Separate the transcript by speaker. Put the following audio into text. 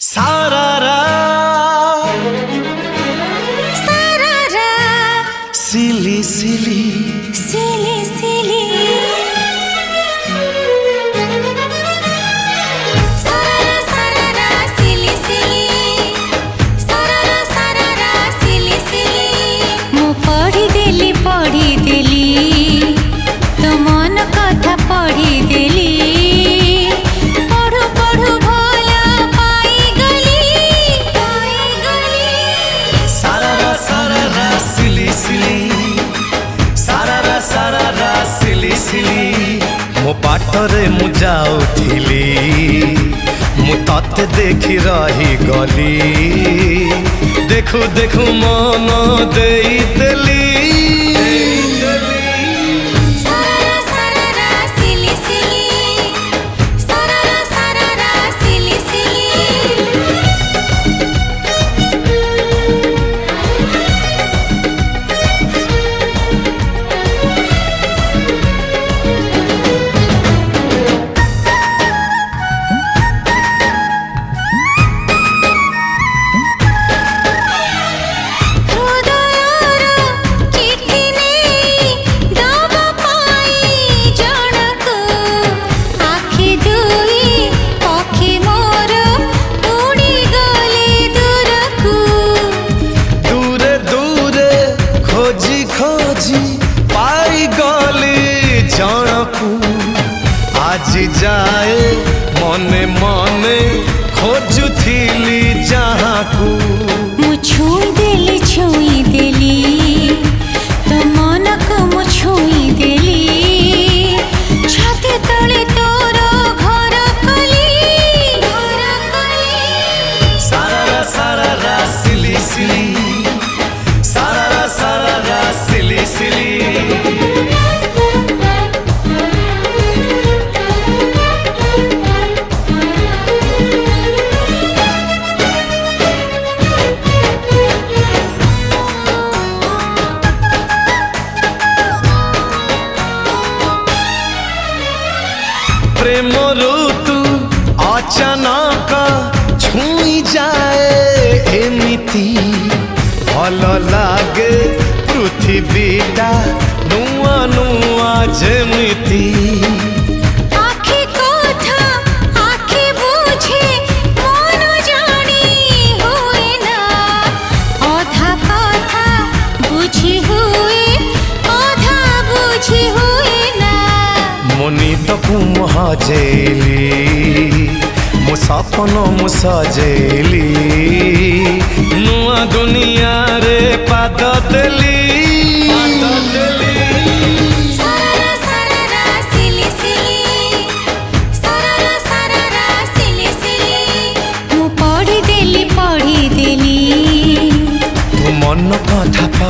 Speaker 1: सारारा
Speaker 2: सारारा
Speaker 1: सिली सिली
Speaker 2: सिली सिली सारारा सारारा सिली सिली सारारा सारारा सिली सिली मु पढ़ी देली तो मन कथा पढ़ी देली
Speaker 1: मो बाटरे मु जाउथिली मु तते देखि रही गली देखु देखु मन देई देली आज जाए मने मने खोजुथिली जहाँ को
Speaker 2: मु छुई देली तो मन को मु छुई देली छाती तले तोर घर कली
Speaker 1: सारारा सारारा सिली सिली सारारा सारारा सिली सिली प्रेम ऋतु अचानक छुई जाए एमिति भल लागे पृथ्वीटा नुआ नुआ जेमिति
Speaker 2: आखि कथा आखि बुझे मन जानी हुए ना आधा कथा बुझी हुए आधा बुझी हुए ना
Speaker 1: मनी तकु महजेली मो सपन मु सजेली नुआ दुनिया रे पाद देली
Speaker 2: सारारा सारारा सिली सिली सारारा सारारा सिली सिली मु पढ़ी देली
Speaker 1: तू मन कथा